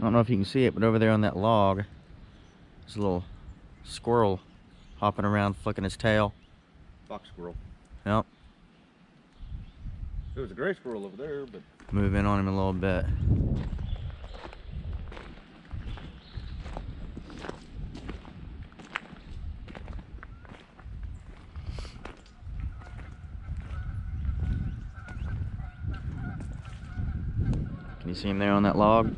don't know if you can see it, but over there on that log, there's a little squirrel hopping around, flicking his tail. Fox squirrel. Yep. There was a gray squirrel over there, but... Move in on him a little bit. Can you see him there on that log?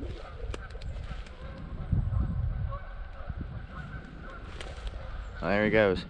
Oh, there he goes.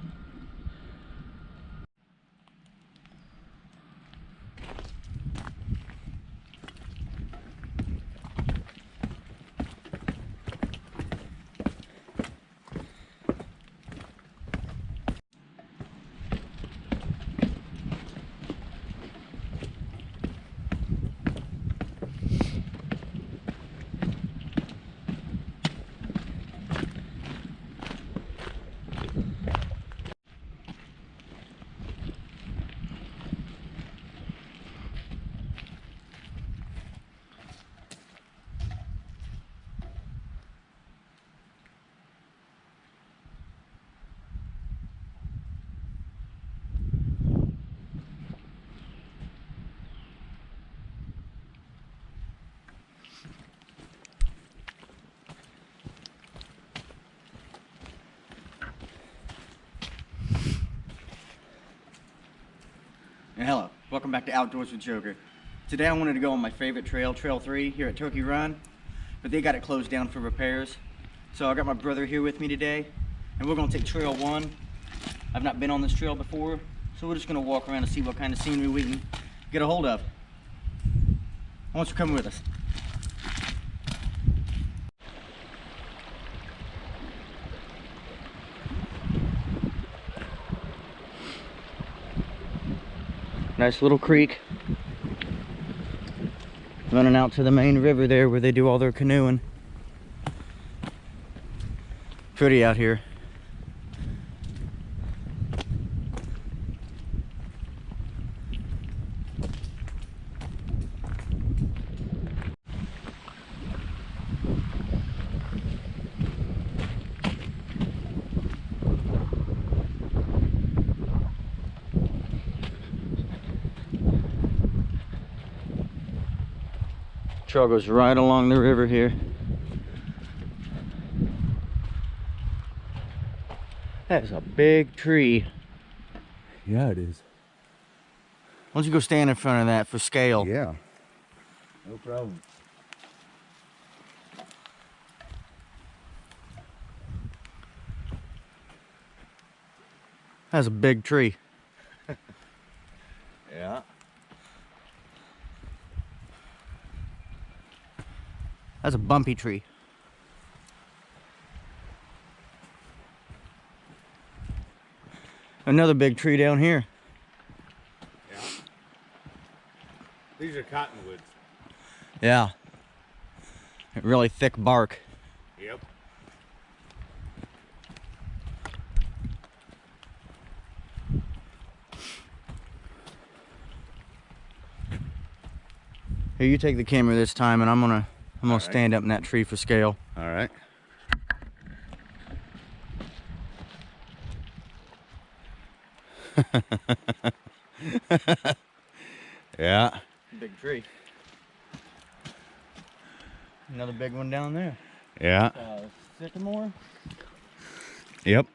Hello, welcome back to Outdoors with Joker. Today I wanted to go on my favorite trail, Trail 3 here at Turkey Run, but they got it closed down for repairs. So I got my brother here with me today, and we're gonna take Trail 1. I've not been on this trail before, so we're just gonna walk around and see what kind of scenery we can get a hold of. Why don't you come with us? Nice little creek running out to the main river there where they do all their canoeing. Pretty out here. Trail goes right along the river here. That is a big tree. Yeah, it is. Why don't you go stand in front of that for scale? Yeah. No problem. That's a big tree. Yeah. That's a bumpy tree. Another big tree down here. Yeah. These are cottonwoods. Yeah. Really thick bark. Yep. Here, you take the camera this time, and I'm gonna stand up in that tree for scale. All right. Yeah. Big tree. Another big one down there. Yeah. Sycamore. Yep.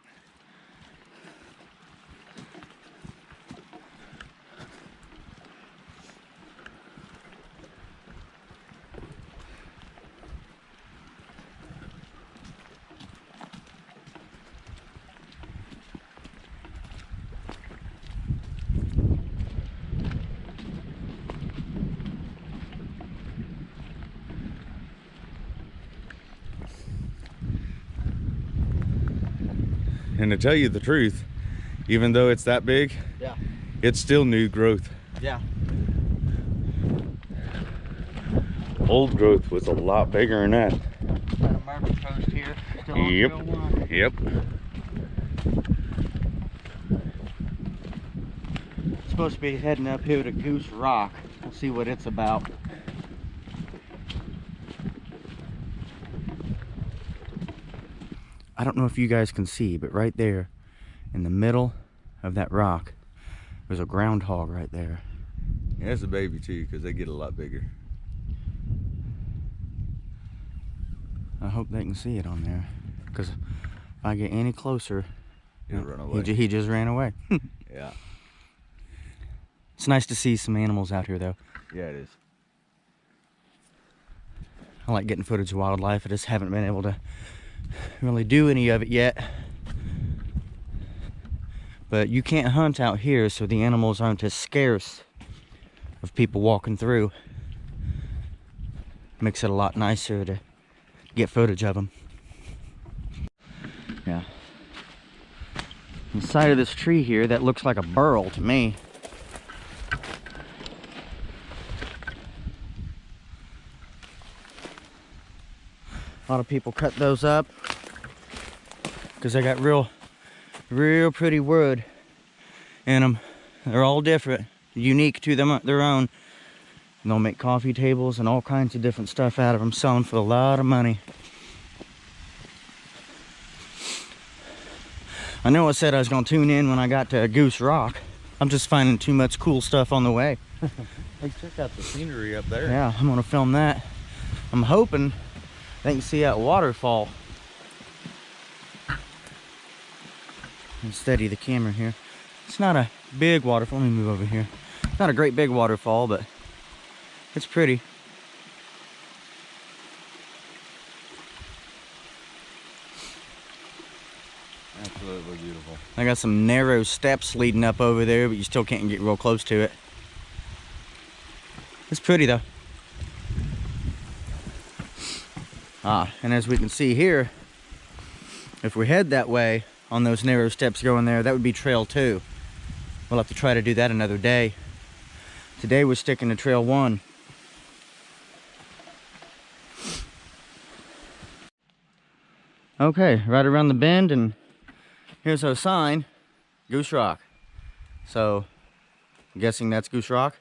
And to tell you the truth, even though it's that big, yeah, it's still new growth. Yeah. Old growth was a lot bigger than that. Got a marble post here. Still on Yep. Trail 1. Yep. Supposed to be heading up here to Goose Rock. We'll see what it's about. I don't know if you guys can see, but right there in the middle of that rock, there's a groundhog right there. Yeah, it's a baby too, because they get a lot bigger. I hope they can see it on there, because if I get any closer, He'll run away. He just ran away. Yeah. It's nice to see some animals out here, though. Yeah, it is. I like getting footage of wildlife. I just haven't been able to really do any of it yet. But you can't hunt out here, so the animals aren't as scarce of people walking through. Makes it a lot nicer to get footage of them. Yeah. On the side of this tree here, that looks like a burl to me. A lot of people cut those up because they got real pretty wood in them. They're all different, unique to them, their own. And they'll make coffee tables and all kinds of different stuff out of them, selling for a lot of money. I know I said I was going to tune in when I got to Goose Rock. I'm just finding too much cool stuff on the way. Hey, check out the scenery up there. Yeah, I'm going to film that. I'm hoping they can see that waterfall. And steady the camera here. It's not a big waterfall. Let me move over here. It's not a great big waterfall, but it's pretty. Absolutely beautiful. I got some narrow steps leading up over there, but you still can't get real close to it. It's pretty though. And as we can see here, if we head that way on those narrow steps going there, that would be trail 2. We'll have to try to do that another day. Today we're sticking to trail 1. Okay, right around the bend, and here's our sign, Goose Rock. So, I'm guessing that's Goose Rock.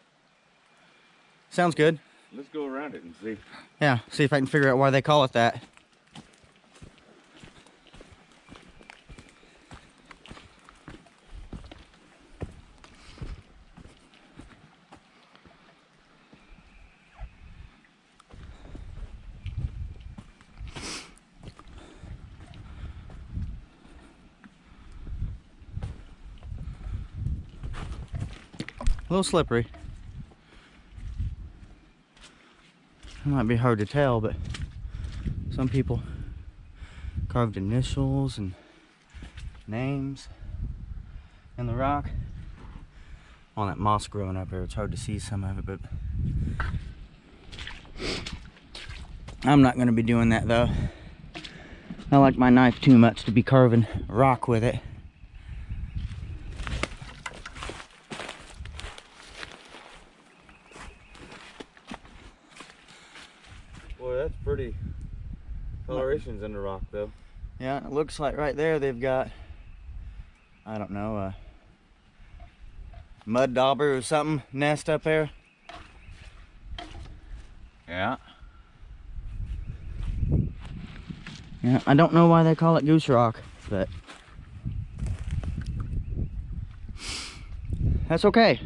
Sounds good. Let's go around it and see. Yeah, see if I can figure out why they call it that. A little slippery. It might be hard to tell, but some people carved initials and names in the rock. On that moss growing up there, it's hard to see some of it, but I'm not going to be doing that though. I like my knife too much to be carving rock with it. Boy, that's pretty colorations in the rock though. Yeah, it looks like right there they've got, I don't know, a mud dauber or something nest up there. Yeah. Yeah, I don't know why they call it Goose Rock, but that's okay.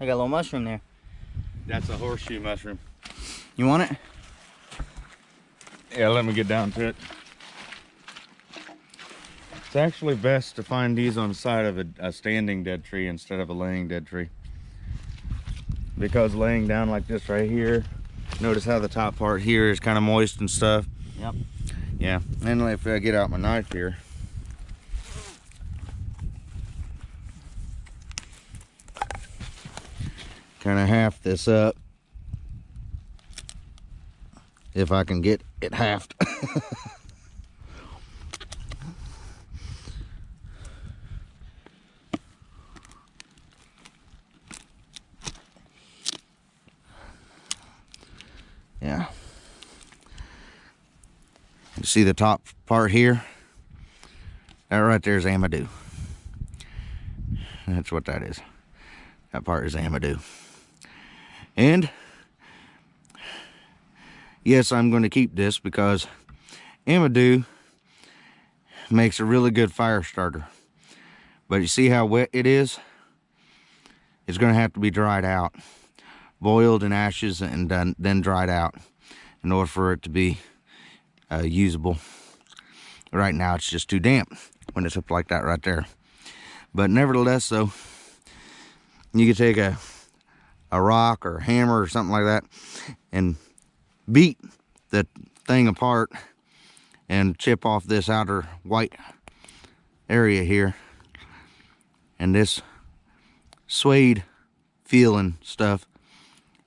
I got a little mushroom there. That's a horseshoe mushroom. You want it? Yeah, let me get down to it. It's actually best to find these on the side of a standing dead tree instead of a laying dead tree. Because laying down like this right here, notice how the top part here is kind of moist and stuff. Yep. Yeah, and if I get out my knife here. Kind of half this up. If I can get it halved. Yeah. You see the top part here? That right there is amadou. That's what that is. That part is amadou. And yes, I'm going to keep this because amadou makes a really good fire starter. But you see how wet it is? It's going to have to be dried out, boiled in ashes, and then dried out in order for it to be usable. Right now it's just too damp when it's up like that right there. But nevertheless, though, you can take a rock or a hammer or something like that and beat the thing apart and chip off this outer white area here. And this suede feeling stuff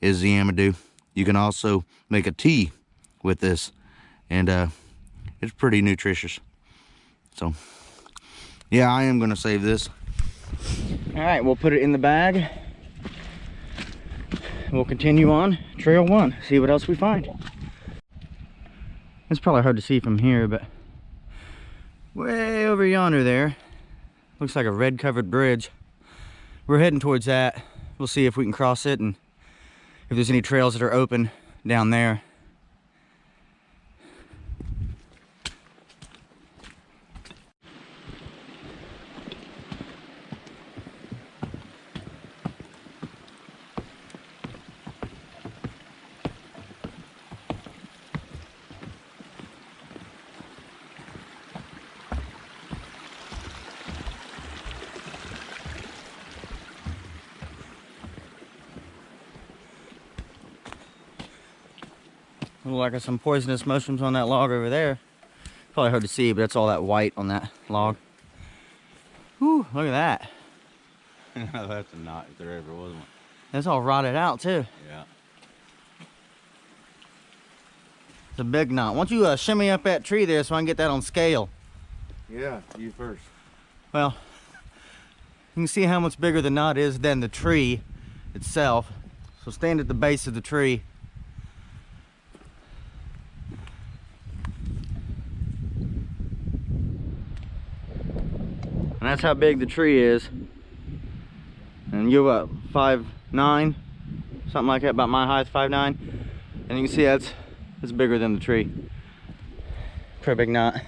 is the amadou. You can also make a tea with this, and it's pretty nutritious. So yeah, I am going to save this. All right, we'll put it in the bag. We'll continue on trail 1, see what else we find. It's probably hard to see from here, but way over yonder there looks like a red covered bridge. We're heading towards that. We'll see if we can cross it and if there's any trails that are open down there. Look like there's some poisonous mushrooms on that log over there. Probably hard to see, but that's all that white on that log. Whew, look at that. That's a knot if there ever was one. That's all rotted out too. Yeah. It's a big knot. Why don't you shimmy up that tree there so I can get that on scale? Yeah, you first. Well, you can see how much bigger the knot is than the tree itself. So stand at the base of the tree. And that's how big the tree is. And you're what, 5'9", something like that, about my height, 5'9". And you can see it's bigger than the tree. Pretty big knot.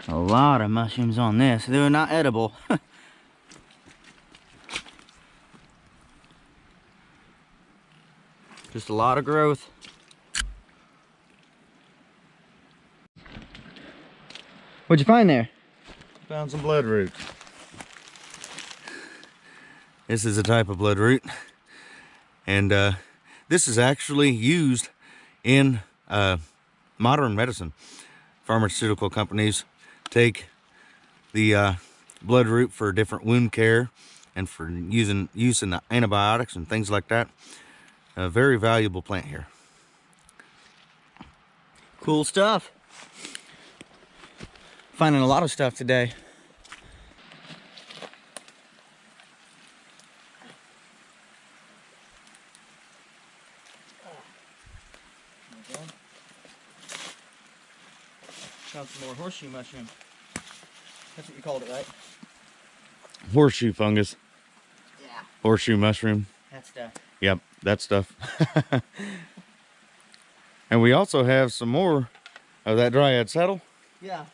A lot of mushrooms on this. They're not edible. Just a lot of growth. What'd you find there? Found some bloodroot. This is a type of bloodroot, and this is actually used in modern medicine. Pharmaceutical companies take the bloodroot for different wound care and for use in the antibiotics and things like that. A very valuable plant here. Cool stuff. Finding a lot of stuff today. Found some more horseshoe mushroom. That's what you called it, right? Horseshoe fungus. Yeah. Horseshoe mushroom. That stuff. Yep, that stuff. And we also have some more of that dryad saddle. Yeah.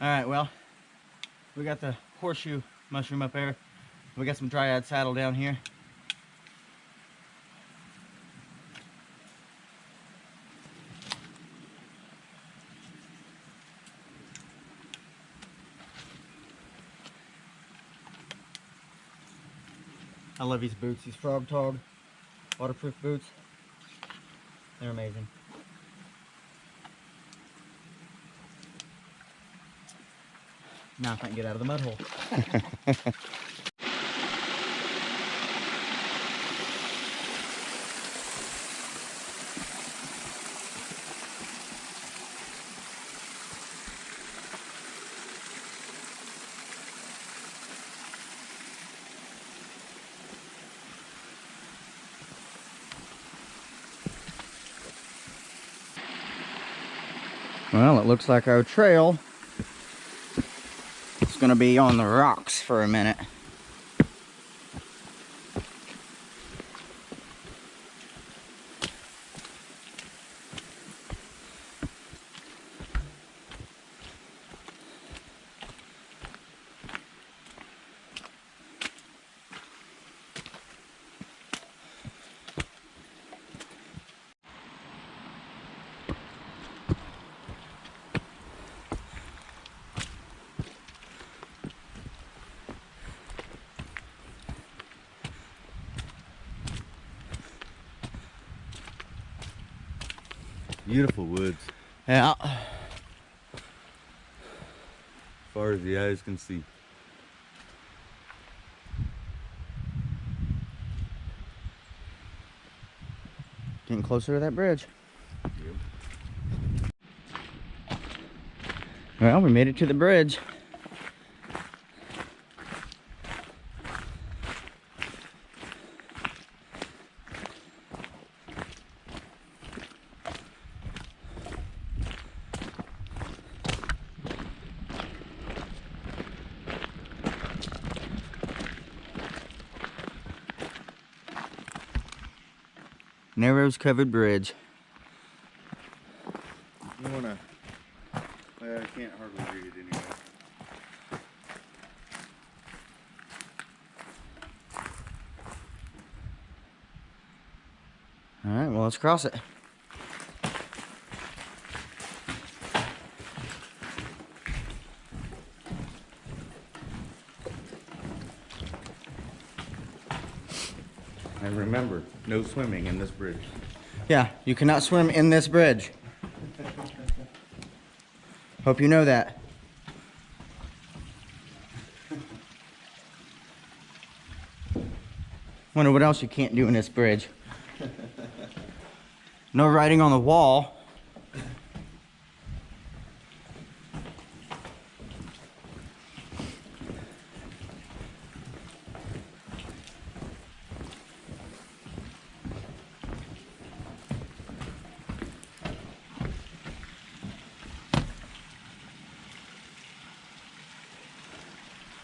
All right, well, we got the horseshoe mushroom up there. We got some dryad saddle down here. I love these boots, these Frog Tog waterproof boots. They're amazing. Now I can't get out of the mud hole. Well, it looks like our trail is going to be on the rocks for a minute. Beautiful woods. Yeah. As far as the eyes can see. Getting closer to that bridge. Yep. Well, we made it to the bridge. Narrows covered bridge. You wanna? Well, I can't hardly read it anyway. All right, well, let's cross it. And remember, no swimming in this bridge. Yeah, you cannot swim in this bridge. Hope you know that. Wonder what else you can't do in this bridge. No writing on the wall.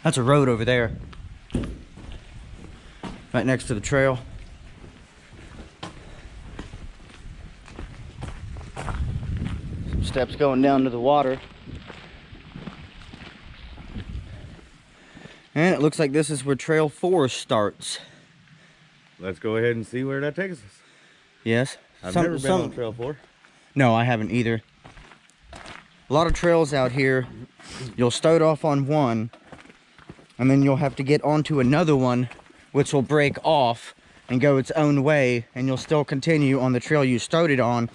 That's a road over there. Right next to the trail. Some steps going down to the water. And it looks like this is where Trail 4 starts. Let's go ahead and see where that takes us. Yes. I've never been on Trail 4. No, I haven't either. A lot of trails out here, you'll start off on one, and then you'll have to get onto another one, which will break off and go its own way, and you'll still continue on the trail you started on.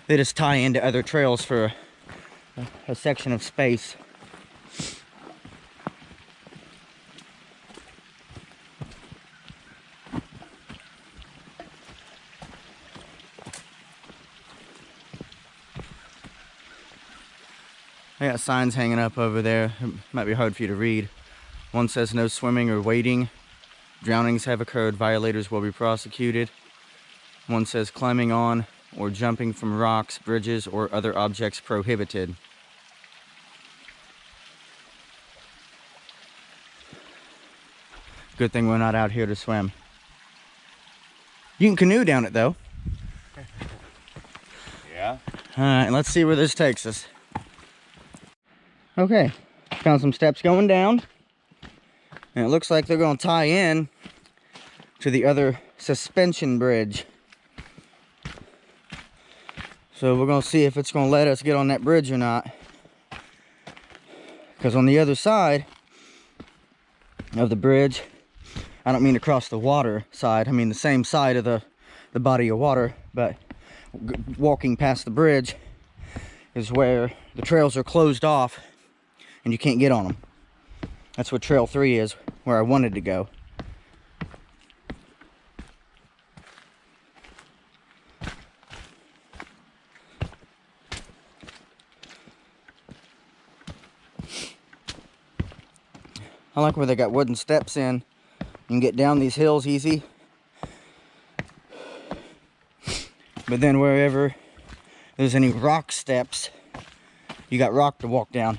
They just tie into other trails for a section of space. I got signs hanging up over there. It might be hard for you to read. One says no swimming or wading. Drownings have occurred. Violators will be prosecuted. One says climbing on or jumping from rocks, bridges, or other objects prohibited. Good thing we're not out here to swim. You can canoe down it though. Yeah. Alright, let's see where this takes us. Okay, found some steps going down. And it looks like they're going to tie in to the other suspension bridge. So we're going to see if it's going to let us get on that bridge or not. Because on the other side of the bridge, I don't mean to cross the water side, I mean the same side of the body of water, but walking past the bridge is where the trails are closed off and you can't get on them. That's what Trail 3 is, where I wanted to go. I like where they got wooden steps in. You can get down these hills easy. But then wherever there's any rock steps, you got rock to walk down.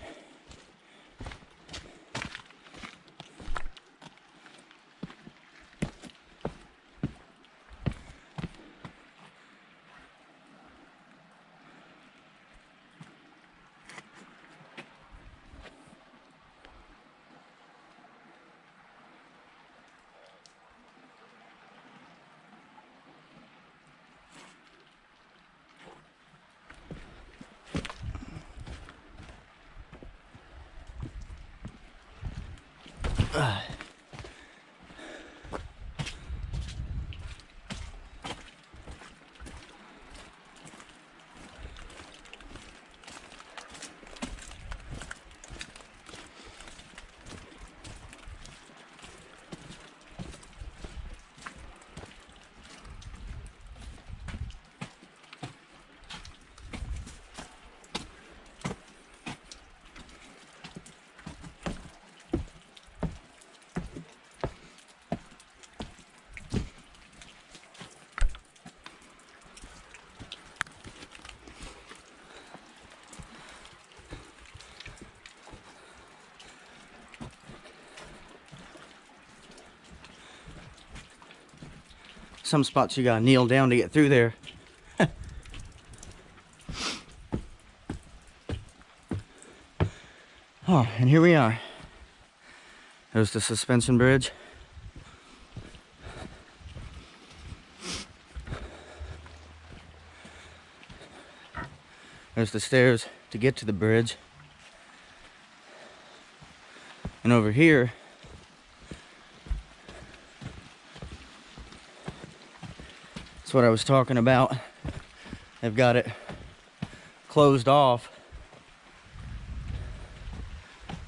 Some spots you gotta kneel down to get through there. Oh, and here we are. There's the suspension bridge. There's the stairs to get to the bridge. And over here, that's what I was talking about. They've got it closed off,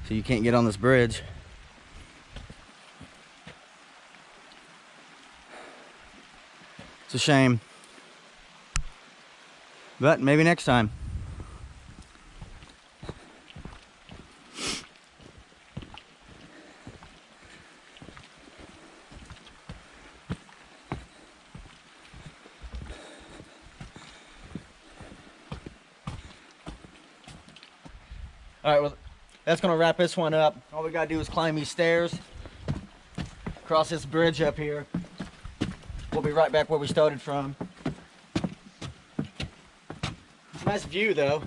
so you can't get on this bridge. It's a shame, but maybe next time. All right, well, that's gonna wrap this one up. All we gotta do is climb these stairs, cross this bridge up here. We'll be right back where we started from. It's a nice view though.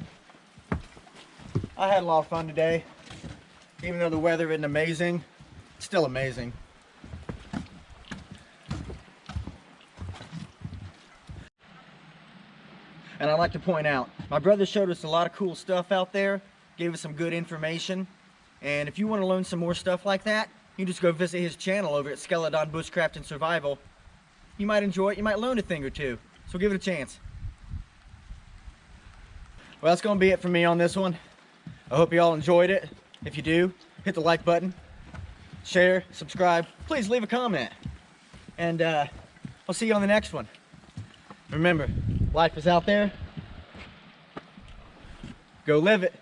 I had a lot of fun today. Even though the weather isn't amazing, it's still amazing. And I'd like to point out, my brother showed us a lot of cool stuff out there. Gave us some good information, and if you want to learn some more stuff like that, you can just go visit his channel over at Skeleton Bushcraft and Survival. You might enjoy it, you might learn a thing or two, so give it a chance. Well, that's going to be it for me on this one. I hope you all enjoyed it. If you do, hit the like button, share, subscribe, please leave a comment, and I'll see you on the next one. Remember, life is out there. Go live it.